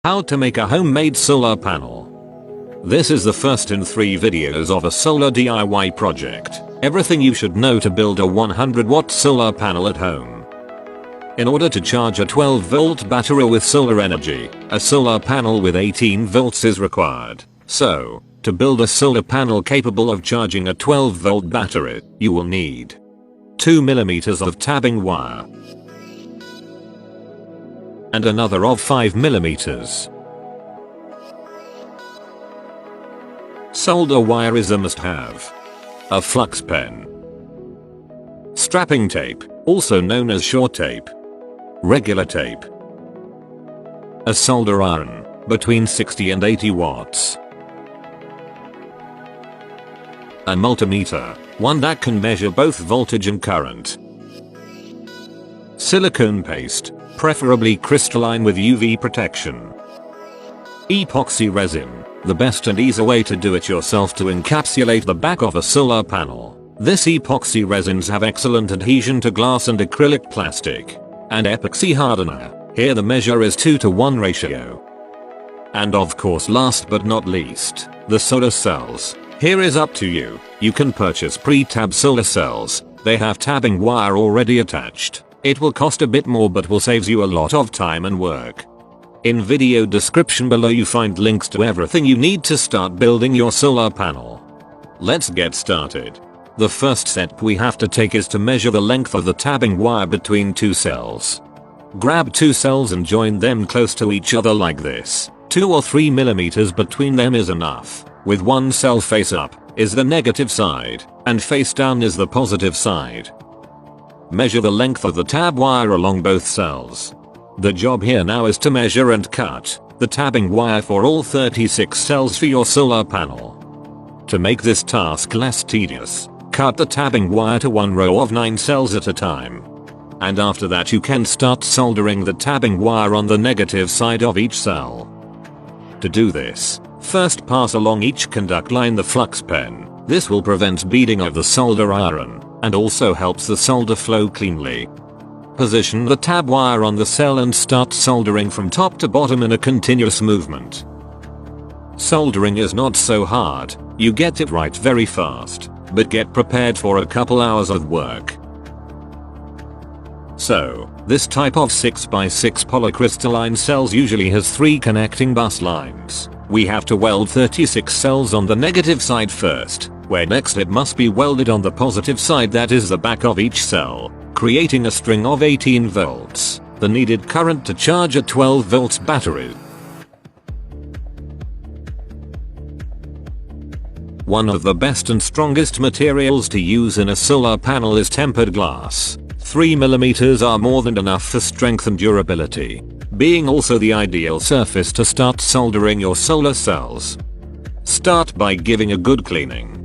How to make a homemade solar panel. This is the first in 3 videos of a solar DIY project. Everything you should know to build a 100-watt solar panel at home. In order to charge a 12-volt battery with solar energy, a solar panel with 18 volts is required. So, to build a solar panel capable of charging a 12-volt battery, you will need 2 mm of tabbing wire and another of 5 mm. Solder wire is a must-have. A flux pen. Strapping tape, also known as short tape. Regular tape. A solder iron, between 60 and 80 watts. A multimeter, one that can measure both voltage and current. Silicone paste, preferably crystalline with UV protection. Epoxy resin, the best and easy way to do it yourself to encapsulate the back of a solar panel. This epoxy resins have excellent adhesion to glass and acrylic plastic. And epoxy hardener, here the measure is 2:1 ratio. And of course, last but not least, the solar cells. Here is up to you. You can purchase pre-tab solar cells. They have tabbing wire already attached. It will cost a bit more but will save you a lot of time and work. In video description below you find links to everything you need to start building your solar panel. Let's get started. The first step we have to take is to measure the length of the tabbing wire between 2 cells. Grab 2 cells and join them close to each other like this. 2 or 3 mm between them is enough. With one cell face up is the negative side and face down is the positive side. Measure the length of the tab wire along both cells. The job here now is to measure and cut the tabbing wire for all 36 cells for your solar panel. To make this task less tedious, cut the tabbing wire to one row of 9 cells at a time. And after that you can start soldering the tabbing wire on the negative side of each cell. To do this, first pass along each conduct line the flux pen. This will prevent beading of the solder iron and also helps the solder flow cleanly. Position the tab wire on the cell and start soldering from top to bottom in a continuous movement. Soldering is not so hard, you get it right very fast, but get prepared for a couple hours of work. So, this type of 6x6 polycrystalline cells usually has 3 connecting bus lines. We have to weld 36 cells on the negative side first, where next it must be welded on the positive side, that is the back of each cell, creating a string of 18 volts, the needed current to charge a 12 volts battery. One of the best and strongest materials to use in a solar panel is tempered glass. 3 mm are more than enough for strength and durability, being also the ideal surface to start soldering your solar cells. Start by giving a good cleaning.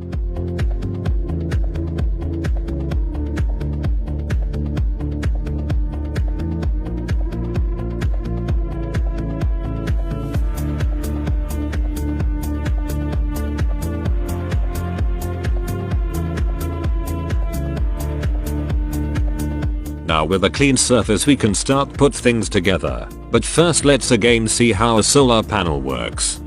Now with a clean surface we can start put things together, but first let's again see how a solar panel works.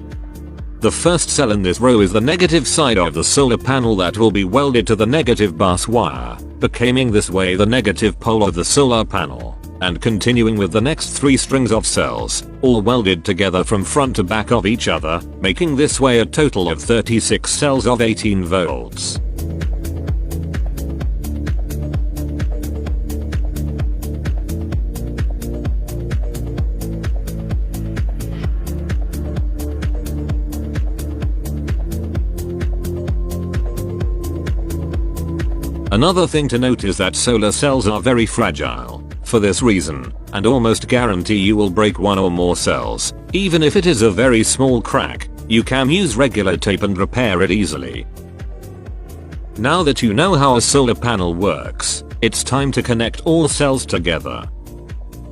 The first cell in this row is the negative side of the solar panel that will be welded to the negative bus wire, becoming this way the negative pole of the solar panel, and continuing with the next 3 strings of cells, all welded together from front to back of each other, making this way a total of 36 cells of 18 volts. Another thing to note is that solar cells are very fragile. For this reason, and almost guarantee you will break one or more cells, even if it is a very small crack, you can use regular tape and repair it easily. Now that you know how a solar panel works, it's time to connect all cells together.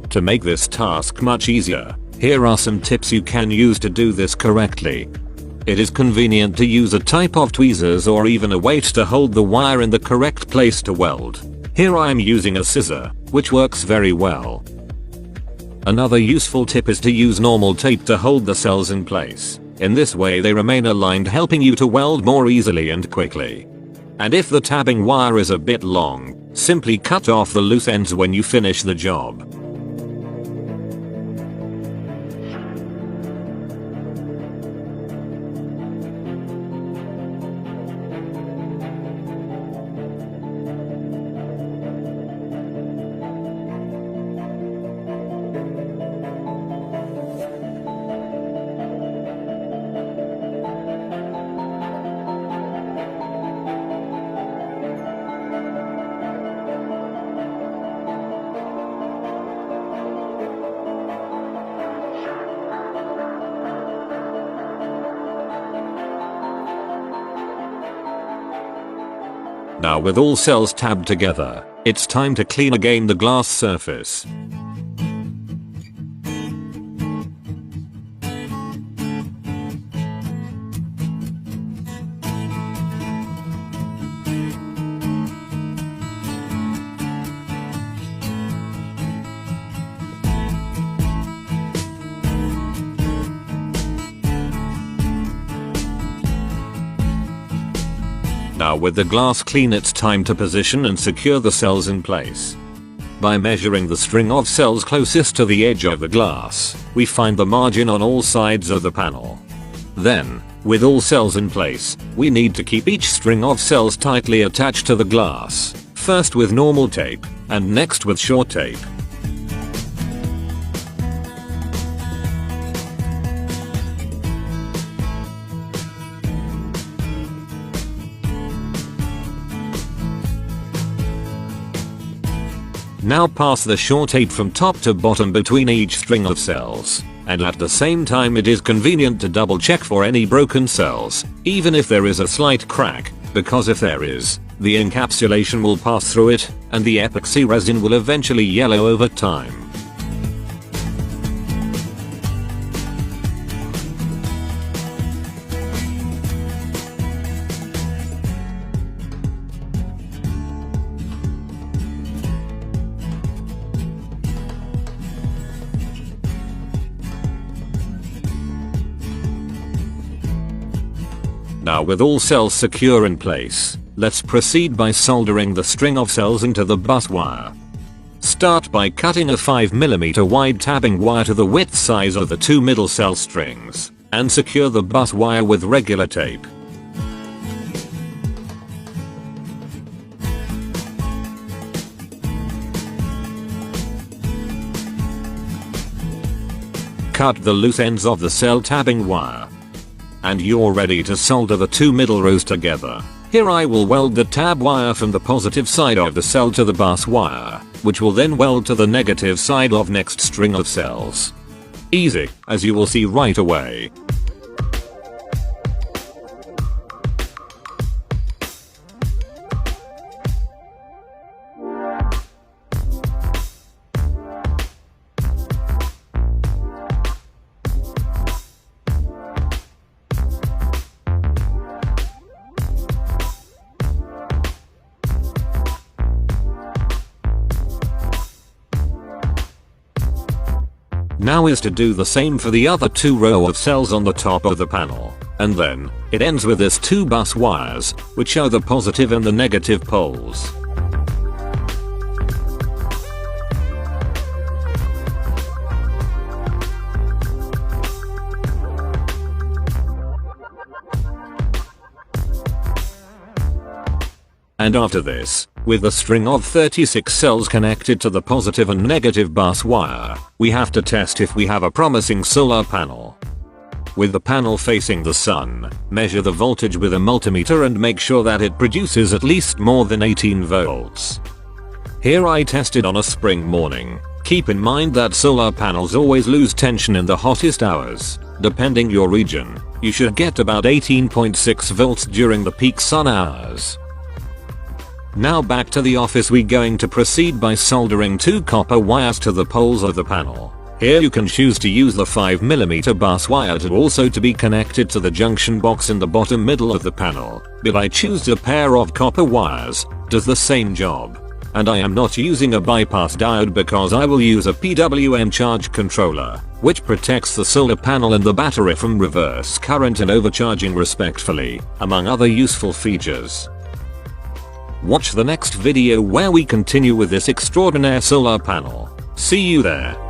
To make this task much easier, here are some tips you can use to do this correctly. It is convenient to use a type of tweezers or even a weight to hold the wire in the correct place to weld. Here I am using a scissor, which works very well. Another useful tip is to use normal tape to hold the cells in place. In this way they remain aligned, helping you to weld more easily and quickly. And if the tabbing wire is a bit long, simply cut off the loose ends when you finish the job. Now with all cells tabbed together, it's time to clean again the glass surface. Now with the glass clean, it's time to position and secure the cells in place. By measuring the string of cells closest to the edge of the glass, we find the margin on all sides of the panel. Then, with all cells in place, we need to keep each string of cells tightly attached to the glass, first with normal tape, and next with short tape. Now pass the short tape from top to bottom between each string of cells, and at the same time it is convenient to double check for any broken cells, even if there is a slight crack, because if there is, the encapsulation will pass through it, and the epoxy resin will eventually yellow over time. Now with all cells secure in place, let's proceed by soldering the string of cells into the bus wire. Start by cutting a 5mm wide tabbing wire to the width size of the two middle cell strings, and secure the bus wire with regular tape. Cut the loose ends of the cell tabbing wire. And you're ready to solder the two middle rows together. Here I will weld the tab wire from the positive side of the cell to the bus wire, which will then weld to the negative side of next string of cells. Easy, as you will see right away. Now is to do the same for the other two row of cells on the top of the panel, and then, it ends with this two bus wires, which are the positive and the negative poles. And after this, with a string of 36 cells connected to the positive and negative bus wire, we have to test if we have a promising solar panel. With the panel facing the sun, measure the voltage with a multimeter and make sure that it produces at least more than 18 volts. Here I tested on a spring morning. Keep in mind that solar panels always lose tension in the hottest hours. Depending your region, you should get about 18.6 volts during the peak sun hours. Now back to the office, we're going to proceed by soldering two copper wires to the poles of the panel. Here you can choose to use the 5mm bus wire to also to be connected to the junction box in the bottom middle of the panel, but I choose a pair of copper wires, does the same job. And I am not using a bypass diode because I will use a PWM charge controller, which protects the solar panel and the battery from reverse current and overcharging respectfully, among other useful features. Watch the next video where we continue with this extraordinaire solar panel. See you there.